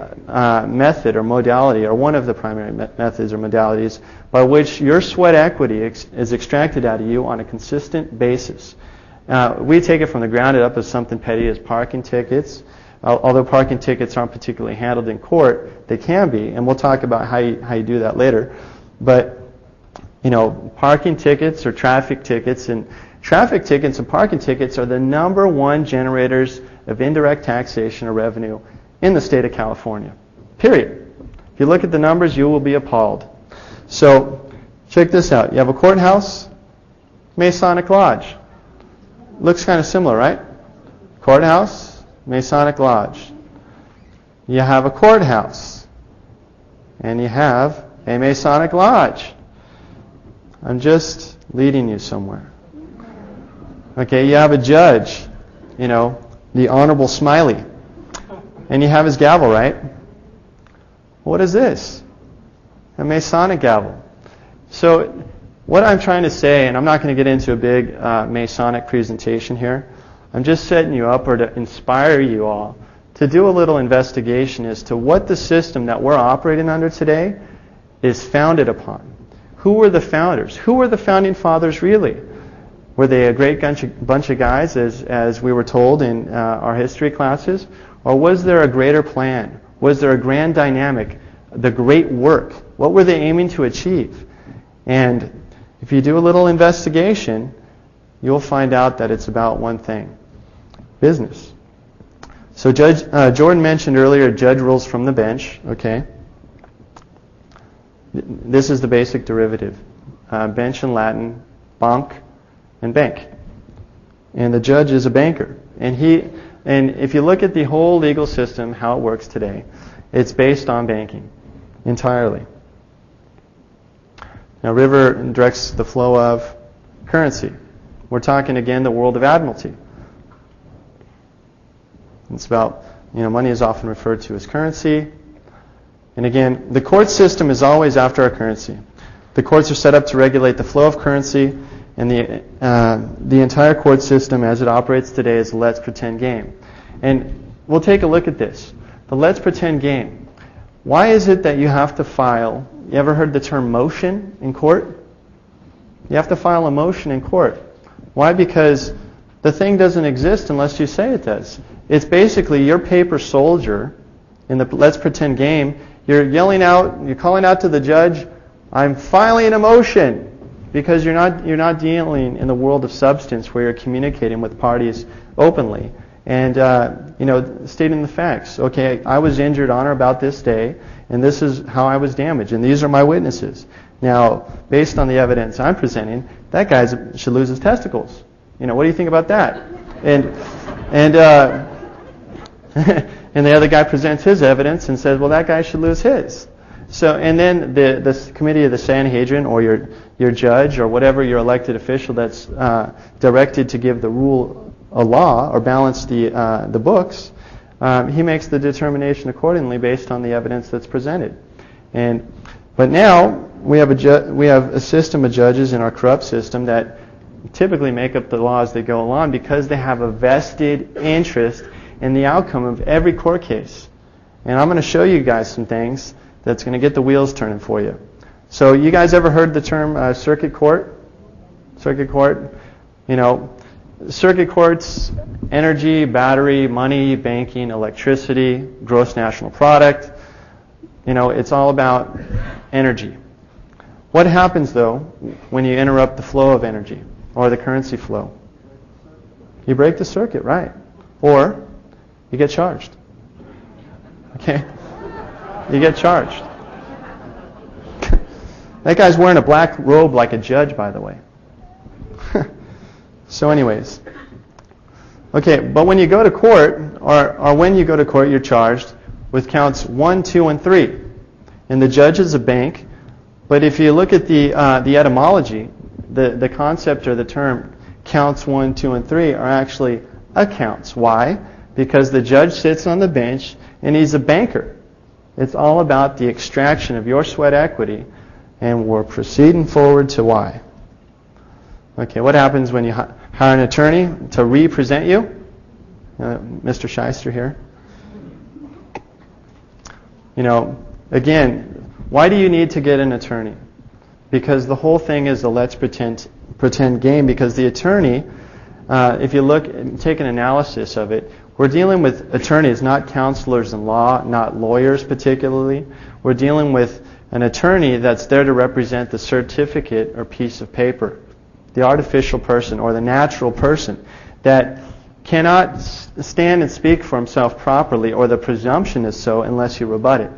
method or modality, or one of the primary methods or modalities by which your sweat equity is extracted out of you on a consistent basis. We take it from the ground up as something petty as parking tickets. Although parking tickets aren't particularly handled in court, they can be, and we'll talk about how you do that later. But parking tickets or traffic tickets, and traffic tickets and parking tickets are the number one generators of indirect taxation or revenue in the state of California. Period. If you look at the numbers, you will be appalled. So check this out. You have a courthouse, Masonic Lodge. Looks kind of similar, right? Courthouse, Masonic Lodge. You have a courthouse, and you have a Masonic Lodge. I'm just leading you somewhere. Okay, you have a judge, the Honorable Smiley, and you have his gavel, right? What is this? A Masonic gavel. So what I'm trying to say, and I'm not going to get into a big Masonic presentation here, I'm just setting you up or to inspire you all to do a little investigation as to what the system that we're operating under today is founded upon. Who were the founders? Who were the founding fathers really? Were they a great bunch of guys, as we were told in our history classes? Or was there a greater plan? Was there a grand dynamic? The great work? What were they aiming to achieve? And if you do a little investigation, you'll find out that it's about one thing: business. So Jordan mentioned earlier, judge rules from the bench. Okay. This is the basic derivative. Bench in Latin, banc, and bank. And the judge is a banker. And if you look at the whole legal system, how it works today, it's based on banking entirely. Now, river directs the flow of currency. We're talking again the world of admiralty. It's about, money is often referred to as currency. And again, the court system is always after our currency. The courts are set up to regulate the flow of currency, and the entire court system as it operates today is a let's pretend game. And we'll take a look at this. The let's pretend game. Why is it that you have to file, you ever heard the term motion in court? You have to file a motion in court. Why? Because the thing doesn't exist unless you say it does. It's basically your paper soldier in the let's pretend game. You're yelling out, you're calling out to the judge, I'm filing a motion, because you're not dealing in the world of substance where you're communicating with parties openly and stating the facts. Okay, I was injured on or about this day, and this is how I was damaged, and these are my witnesses. Now, based on the evidence I'm presenting, that guy should lose his testicles. What do you think about that? And and the other guy presents his evidence and says, well, that guy should lose his. So, and then the committee of the Sanhedrin, or your judge, or whatever your elected official that's directed to give the rule a law or balance the books, he makes the determination accordingly based on the evidence that's presented. But now we have a system of judges in our corrupt system that typically make up the laws that go along because they have a vested interest in the outcome of every court case. And I'm going to show you guys some things that's going to get the wheels turning for you. So you guys ever heard the term circuit court? Circuit court? You know, circuit courts, energy, battery, money, banking, electricity, gross national product. You know, it's all about energy. What happens, though, when you interrupt the flow of energy or the currency flow? You break the circuit, right? Or you get charged. Okay? You get charged. That guy's wearing a black robe like a judge, by the way. So anyways. Okay, but when you go to court, or when you go to court, you're charged with counts 1, 2, and 3. And the judge is a bank. But if you look at the etymology, the concept or the term counts 1, 2, and 3 are actually accounts. Why? Because the judge sits on the bench and he's a banker. It's all about the extraction of your sweat equity, and we're proceeding forward to why. Okay, what happens when you hire an attorney to represent you? Mr. Shyster here. You know, again, why do you need to get an attorney? Because the whole thing is a let's pretend game. Because the attorney, if you look and take an analysis of it, we're dealing with attorneys, not counselors in law, not lawyers particularly. We're dealing with an attorney that's there to represent the certificate or piece of paper, the artificial person or the natural person that cannot stand and speak for himself properly, or the presumption is so unless you rebut it.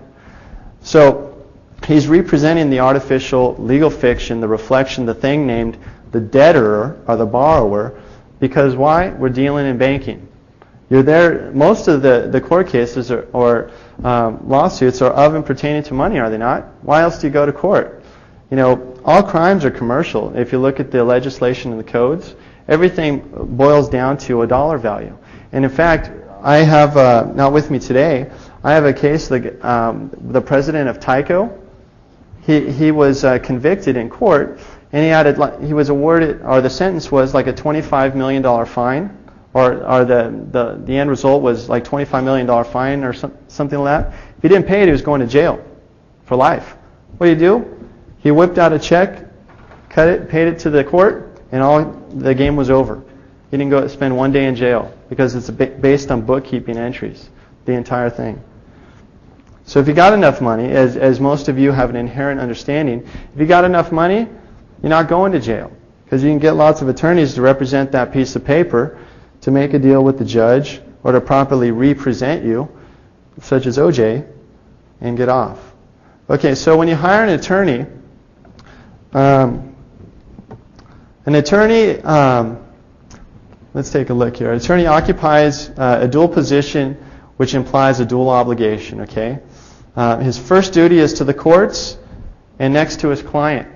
So he's representing the artificial legal fiction, the reflection, the thing named the debtor or the borrower, because why? We're dealing in banking. You're there. Most of the court cases or lawsuits are of and pertaining to money, are they not? Why else do you go to court? You know, all crimes are commercial. If you look at the legislation and the codes, everything boils down to a dollar value. And in fact, I have, not with me today, I have a case, the president of Tyco, he was convicted in court, and he was awarded, or the sentence was like a $25 million fine, or the end result was like $25 million fine or something like that. If he didn't pay it, he was going to jail for life. What did he do? He whipped out a check, cut it, paid it to the court, and the game was over. He didn't go spend one day in jail because it's based on bookkeeping entries, the entire thing. So if you got enough money, as most of you have an inherent understanding, if you got enough money, you're not going to jail because you can get lots of attorneys to represent that piece of paper to make a deal with the judge or to properly represent you, such as OJ, and get off. Okay, so when you hire an attorney, let's take a look here. An attorney occupies a dual position, which implies a dual obligation, okay? His first duty is to the courts and next to his client.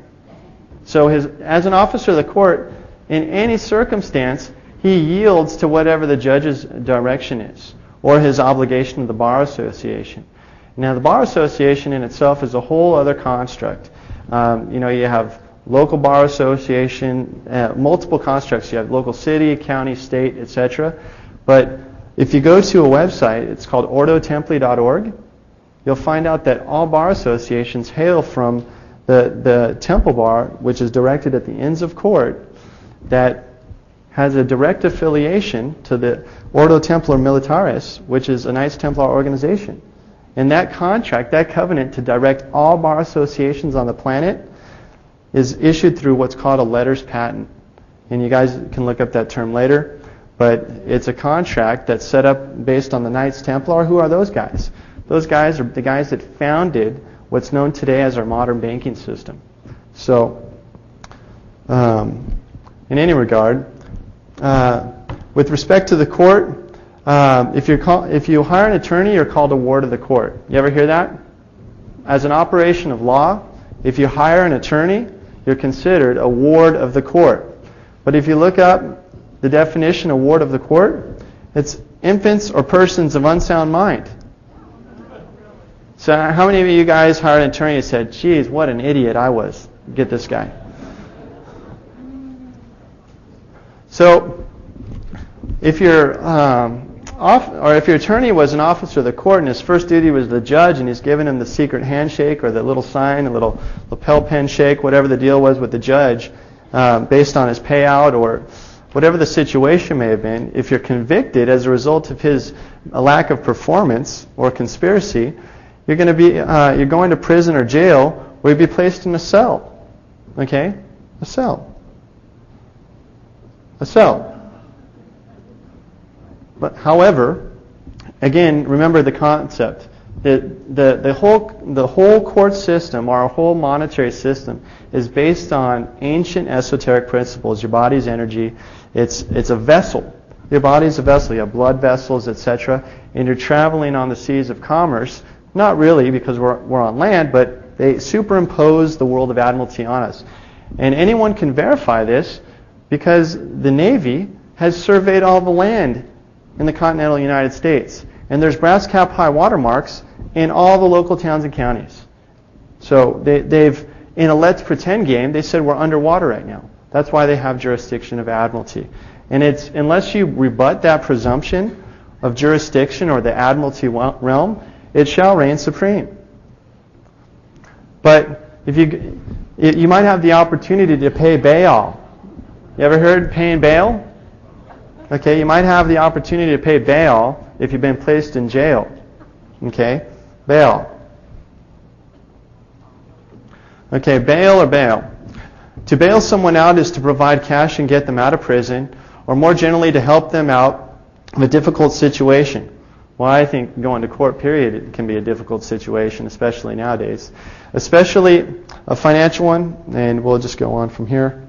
So as an officer of the court, in any circumstance, he yields to whatever the judge's direction is, or his obligation to the Bar Association. Now, the Bar Association in itself is a whole other construct. You have local Bar Association, multiple constructs. You have local city, county, state, etc. But if you go to a website, it's called ordotempli.org, you'll find out that all Bar Associations hail from the Temple Bar, which is directed at the Inns of Court, that has a direct affiliation to the Ordo Templar Militaris, which is a Knights Templar organization. And that contract, that covenant to direct all bar associations on the planet is issued through what's called a letters patent. And you guys can look up that term later. But it's a contract that's set up based on the Knights Templar. Who are those guys? Those guys are the guys that founded what's known today as our modern banking system. So, in any regard, with respect to the court, if you hire an attorney, you're called a ward of the court. You ever hear that? As an operation of law, if you hire an attorney, you're considered a ward of the court. But if you look up the definition of ward of the court, it's infants or persons of unsound mind. So how many of you guys hired an attorney and said, geez, what an idiot I was. Get this guy. So if your attorney was an officer of the court and his first duty was the judge and he's giving him the secret handshake or the little sign, a little lapel pin shake, whatever the deal was with the judge, based on his payout or whatever the situation may have been, if you're convicted as a result of his lack of performance or conspiracy, you're going to prison or jail where you'll be placed in a cell. Okay? A cell. A cell. But however, again, remember the concept. The whole court system, or our whole monetary system, is based on ancient esoteric principles. Your body's energy. It's a vessel. Your body's a vessel. You have blood vessels, etc. And you're traveling on the seas of commerce. Not really, because we're on land, but they superimpose the world of admiralty on us. And anyone can verify this because the Navy has surveyed all the land in the continental United States. And there's brass cap high water marks in all the local towns and counties. So they've, in a let's pretend game, they said we're underwater right now. That's why they have jurisdiction of admiralty. And it's, unless you rebut that presumption of jurisdiction or the admiralty realm, it shall reign supreme. But if you might have the opportunity to pay bail. You ever heard paying bail? Okay, you might have the opportunity to pay bail if you've been placed in jail. Okay, bail. Okay, bail or bail. To bail someone out is to provide cash and get them out of prison, or more generally to help them out of a difficult situation. Well, I think going to court, period, it can be a difficult situation, especially nowadays. Especially a financial one, and we'll just go on from here.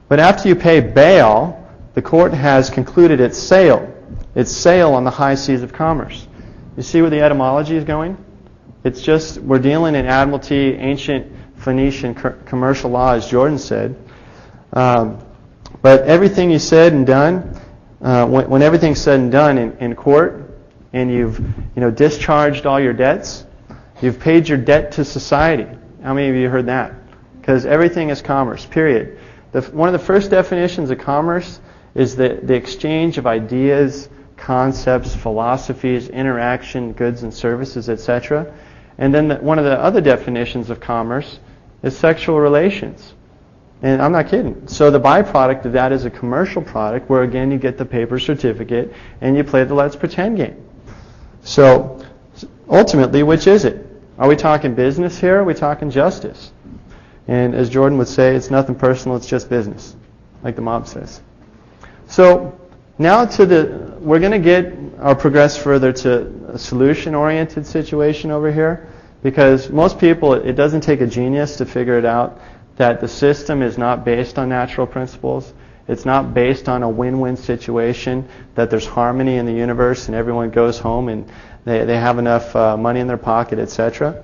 But after you pay bail, the court has concluded its sale on the high seas of commerce. You see where the etymology is going? It's just, we're dealing in admiralty, ancient Phoenician commercial law, as Jordan said. But everything you said and done, when everything's said and done in court, and you've discharged all your debts, you've paid your debt to society. How many of you heard that? Because everything is commerce, period. One of the first definitions of commerce is the exchange of ideas, concepts, philosophies, interaction, goods and services, etc. And then one of the other definitions of commerce is sexual relations. And I'm not kidding. So the byproduct of that is a commercial product where, again, you get the paper certificate and you play the let's pretend game. So ultimately, which is it? Are we talking business here or are we talking justice? And as Jordan would say, it's nothing personal, it's just business, like the mob says. So now we're going to get or progress further to a solution-oriented situation over here, because most people, it doesn't take a genius to figure it out that the system is not based on natural principles. It's not based on a win-win situation, that there's harmony in the universe and everyone goes home and they have enough money in their pocket, etc.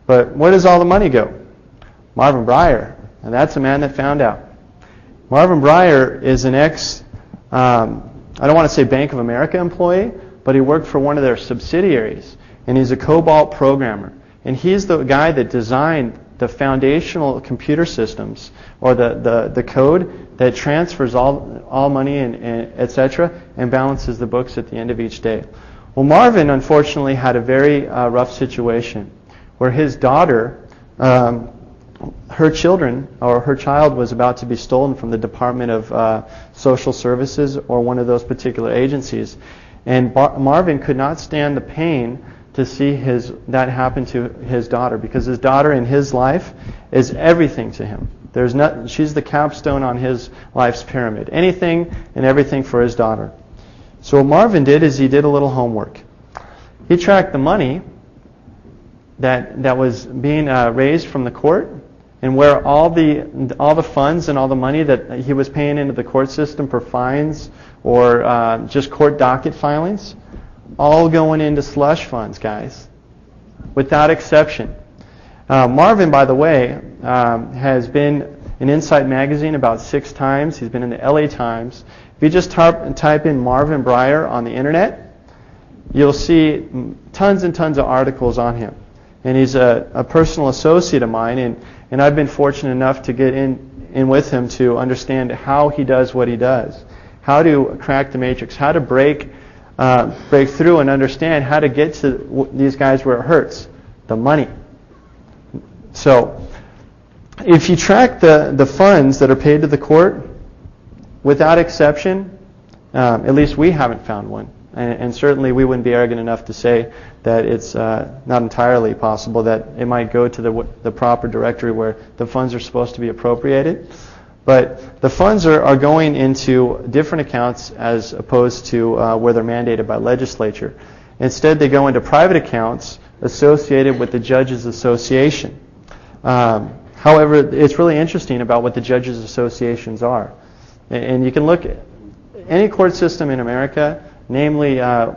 But where does all the money go? Marvin Breyer, and that's a man that found out. Marvin Breyer is an I don't want to say Bank of America employee, but he worked for one of their subsidiaries, and he's a COBOL programmer. And he's the guy that designed the foundational computer systems, or the code that transfers all money and etc. and balances the books at the end of each day. Well, Marvin unfortunately had a very rough situation where his daughter, her child was about to be stolen from the Department of Social Services or one of those particular agencies, and Marvin could not stand the pain to see that happen to his daughter, because his daughter in his life is everything to him. She's the capstone on his life's pyramid. Anything and everything for his daughter. So what Marvin did is he did a little homework. He tracked the money that was being raised from the court, and where all the funds and all the money that he was paying into the court system for fines or just court docket filings, all going into slush funds, guys, without exception. Marvin, by the way, has been in Insight Magazine about 6 times. He's been in the LA Times. If you just type in Marvin Breyer on the internet, you'll see tons and tons of articles on him. And he's a personal associate of mine, and I've been fortunate enough to get in with him to understand how he does what he does, how to crack the matrix, how to break through and understand how to get to these guys where it hurts, the money. So if you track the funds that are paid to the court, without exception, at least we haven't found one. And certainly we wouldn't be arrogant enough to say that it's not entirely possible that it might go to the proper directory where the funds are supposed to be appropriated. But the funds are going into different accounts as opposed to where they're mandated by legislature. Instead, they go into private accounts associated with the Judges Association. However, it's really interesting about what the Judges Associations are. And you can look at any court system in America. Namely,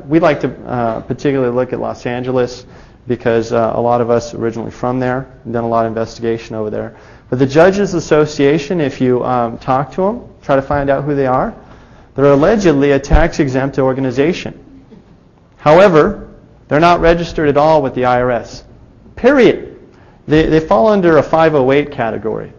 we like to particularly look at Los Angeles because a lot of us are originally from there and done a lot of investigation over there. But the Judges Association, if you talk to them, try to find out who they are, they're allegedly a tax-exempt organization. However, they're not registered at all with the IRS. Period. They fall under a 508 category.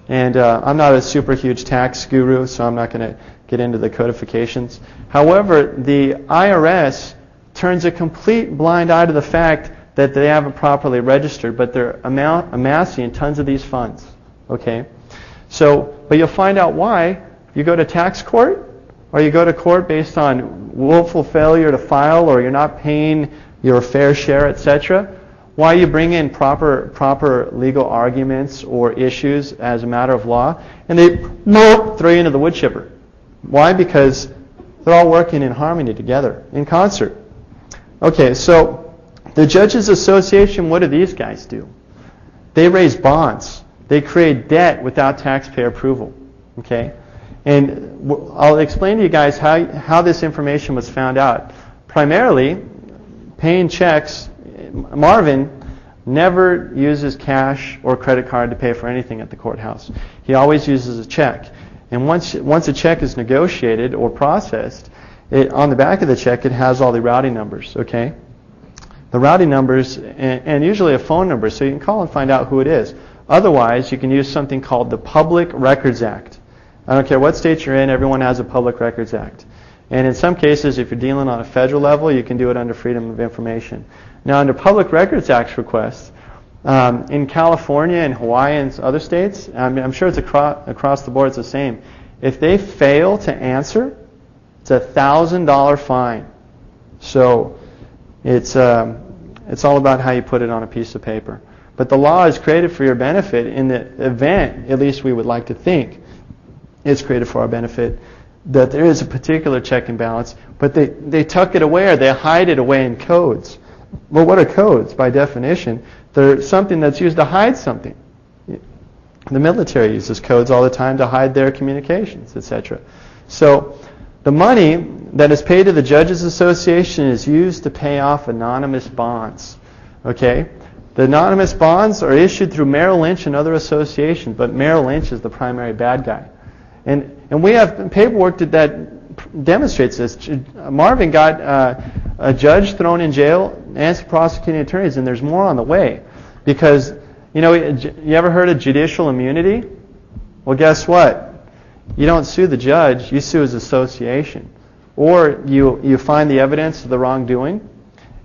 And I'm not a super huge tax guru, so I'm not going to get into the codifications. However, the IRS turns a complete blind eye to the fact that they haven't properly registered, but they're amassing tons of these funds. Okay? So, but you'll find out why. You go to tax court, or you go to court based on willful failure to file, or you're not paying your fair share, etc. Why you bring in proper legal arguments or issues as a matter of law, and they throw you into the wood chipper. Why? Because they're all working in harmony together, in concert. Okay, so the Judges Association, what do these guys do? They raise bonds. They create debt without taxpayer approval. Okay? And I'll explain to you guys how this information was found out. Primarily, paying checks. Marvin never uses cash or credit card to pay for anything at the courthouse. He always uses a check. And once a check is negotiated or processed, on the back of the check it has all the routing numbers, okay? The routing numbers and usually a phone number, so you can call and find out who it is. Otherwise, you can use something called the Public Records Act. I don't care what state you're in, everyone has a Public Records Act. And in some cases, if you're dealing on a federal level, you can do it under Freedom of Information. Now, under Public Records Act requests, in California and Hawaii and other states, I'm sure it's across the board, it's the same. If they fail to answer, it's a $1,000 fine. So it's all about how you put it on a piece of paper. But the law is created for your benefit in the event, at least we would like to think, it's created for our benefit, that there is a particular check and balance, but they tuck it away or they hide it away in codes. Well, what are codes? By definition, they're something that's used to hide something. The military uses codes all the time to hide their communications, etc. So the money that is paid to the Judges Association is used to pay off anonymous bonds. Okay? The anonymous bonds are issued through Merrill Lynch and other associations, but Merrill Lynch is the primary bad guy. And we have paperwork that demonstrates this. Marvin got a judge thrown in jail and some prosecuting attorneys, and there's more on the way. Because, you ever heard of judicial immunity? Well, guess what? You don't sue the judge, you sue his association. Or you find the evidence of the wrongdoing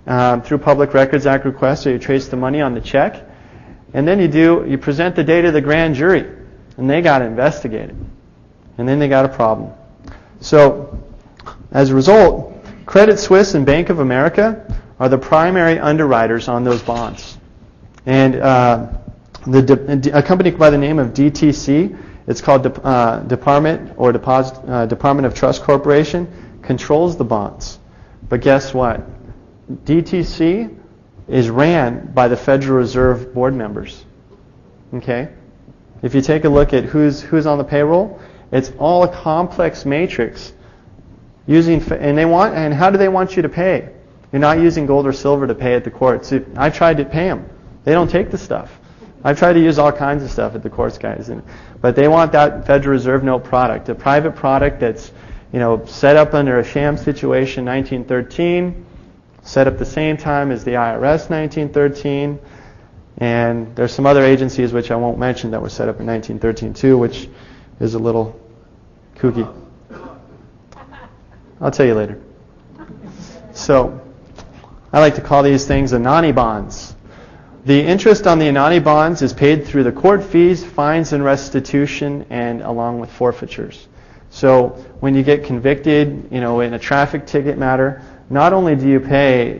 through Public Records Act requests, or you trace the money on the check, and then you present the data to the grand jury, and they got to investigate it. And then they got a problem. So, as a result, Credit Suisse and Bank of America are the primary underwriters on those bonds. And a company by the name of DTC, it's called Department of Trust Corporation, controls the bonds. But guess what? DTC is ran by the Federal Reserve board members. Okay? If you take a look at who's on the payroll, it's all a complex matrix. And how do they want you to pay? You're not using gold or silver to pay at the courts. I've tried to pay them. They don't take the stuff. I've tried to use all kinds of stuff at the courts, guys. But they want that Federal Reserve note product, a private product that's set up under a sham situation, 1913. set up the same time as the IRS, 1913, and there's some other agencies which I won't mention that were set up in 1913 too, which is a little kooky. I'll tell you later. So, I like to call these things Anani bonds. The interest on the Anani bonds is paid through the court fees, fines, and restitution, and along with forfeitures. So, when you get convicted, in a traffic ticket matter, not only do you pay,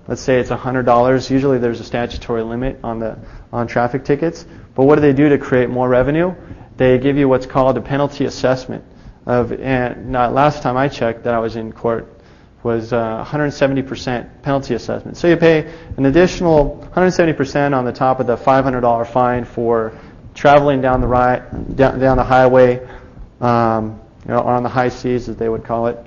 let's say it's $100. Usually there's a statutory limit on traffic tickets. But what do they do to create more revenue? They give you what's called a penalty assessment. Last time I checked that I was in court was 170% penalty assessment. So you pay an additional 170% on the top of the $500 fine for traveling down the highway, or on the high seas as they would call it.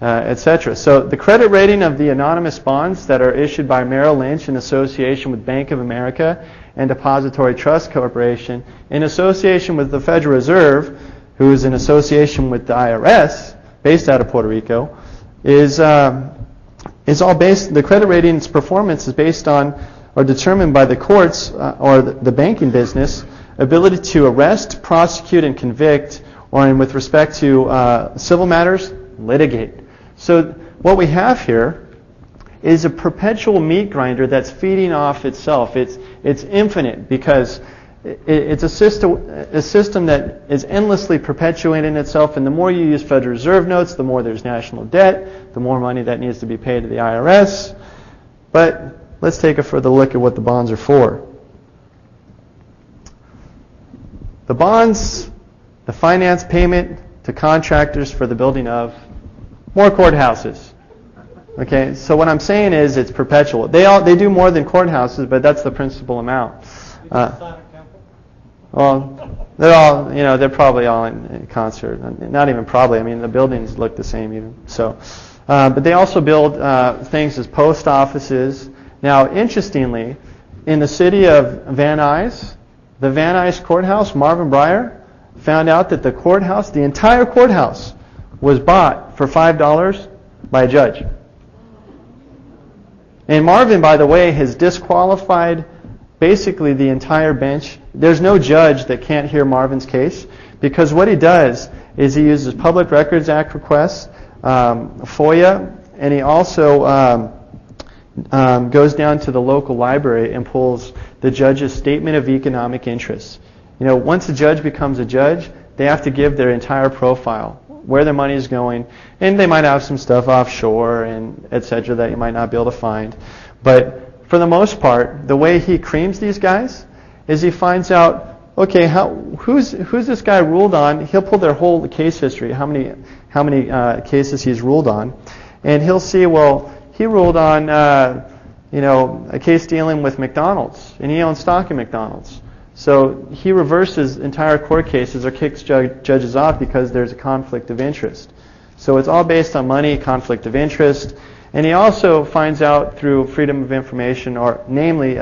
Etc. So the credit rating of the anonymous bonds that are issued by Merrill Lynch in association with Bank of America and Depository Trust Corporation in association with the Federal Reserve, who is in association with the IRS, based out of Puerto Rico, is all based. The credit rating's performance is based on or determined by the courts or the banking business ability to arrest, prosecute, and convict, or with respect to civil matters, litigate. So what we have here is a perpetual meat grinder that's feeding off itself. It's infinite because it's a system that is endlessly perpetuating itself, and the more you use Federal Reserve notes, the more there's national debt, the more money that needs to be paid to the IRS. But let's take a further look at what the bonds are for. The bonds, the finance payment to contractors for the building of more courthouses. Okay, so what I'm saying is it's perpetual. They do more than courthouses, but that's the principal amount. Well, they're probably all in concert. Not even probably. I mean, the buildings look the same even. So, but they also build things as post offices. Now, interestingly, in the city of Van Nuys, the Van Nuys courthouse, Marvin Breyer found out that the entire courthouse, was bought for $5 by a judge. And Marvin, by the way, has disqualified basically the entire bench. There's no judge that can't hear Marvin's case, because what he does is he uses Public Records Act requests, FOIA, and he also goes down to the local library and pulls the judge's statement of economic interests. Once a judge becomes a judge, they have to give their entire profile, where their money is going, and they might have some stuff offshore and etc. that you might not be able to find. But for the most part, the way he creams these guys is he finds out, okay, who's this guy ruled on? He'll pull their whole case history, how many cases he's ruled on, and he'll see, well, he ruled on a case dealing with McDonald's, and he owns stock in McDonald's. So he reverses entire court cases or kicks judges off because there's a conflict of interest. So it's all based on money, conflict of interest. And he also finds out through Freedom of Information, or namely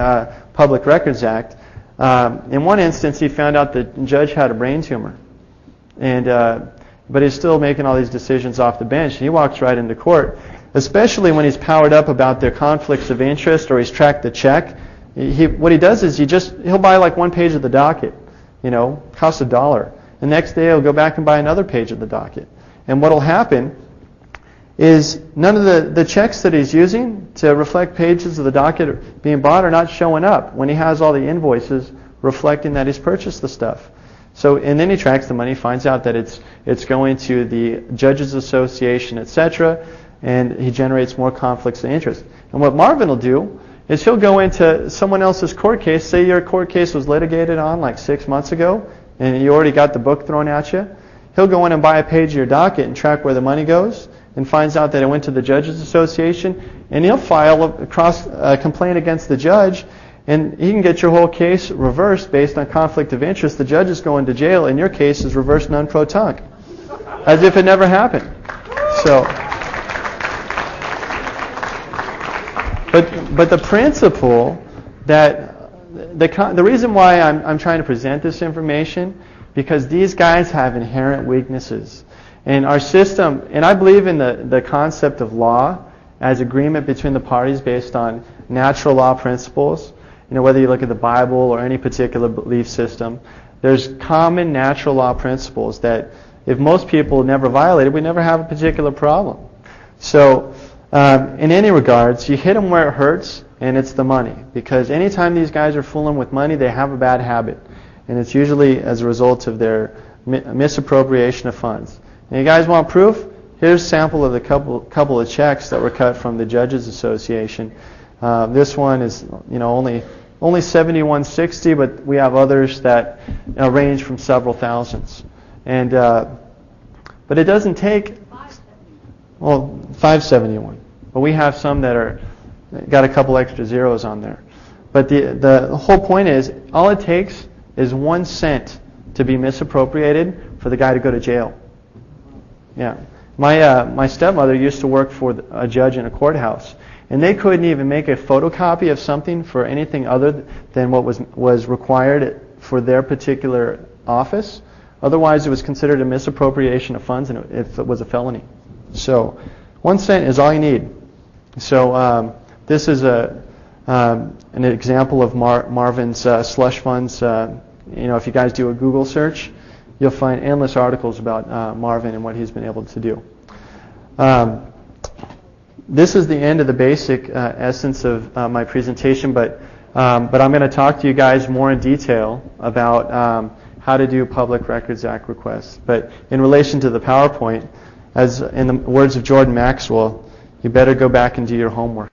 Public Records Act. In one instance, he found out the judge had a brain tumor. But he's still making all these decisions off the bench. And he walks right into court, especially when he's powered up about their conflicts of interest or he's tracked the check. What he does is he'll buy like one page of the docket, costs $1. The next day he'll go back and buy another page of the docket. And what'll happen is none of the checks that he's using to reflect pages of the docket being bought are not showing up when he has all the invoices reflecting that he's purchased the stuff. So, and then he tracks the money, finds out that it's going to the Judges Association, etc., and he generates more conflicts of interest. And what Marvin will do is he'll go into someone else's court case. Say your court case was litigated on like 6 months ago, and you already got the book thrown at you. He'll go in and buy a page of your docket and track where the money goes, and finds out that it went to the Judges Association, and he'll file a complaint against the judge, and he can get your whole case reversed based on conflict of interest. The judge is going to jail, and your case is reversed non-pro-tunc, as if it never happened. So, but the principle that the reason why I'm trying to present this information, because these guys have inherent weaknesses. And our system, and I believe in the concept of law as agreement between the parties based on natural law principles. Whether you look at the Bible or any particular belief system, there's common natural law principles that if most people never violated, we never have a particular problem. So in any regards, you hit them where it hurts, and it's the money. Because anytime these guys are fooling with money, they have a bad habit. And it's usually as a result of their misappropriation of funds. And you guys want proof? Here's a sample of the couple of checks that were cut from the Judges Association. This one is only $71.60, but we have others that range from several thousands. And but it doesn't take $571. But we have some that are got a couple extra zeros on there. But the whole point is, all it takes is 1 cent to be misappropriated for the guy to go to jail. Yeah. My stepmother used to work for a judge in a courthouse, and they couldn't even make a photocopy of something for anything other than what was required for their particular office. Otherwise, it was considered a misappropriation of funds, and it was a felony. So 1 cent is all you need. So this is an example of Marvin's slush funds. If you guys do a Google search, you'll find endless articles about Marvin and what he's been able to do. This is the end of the basic essence of my presentation, but I'm going to talk to you guys more in detail about how to do Public Records Act requests. But in relation to the PowerPoint, as in the words of Jordan Maxwell, you better go back and do your homework.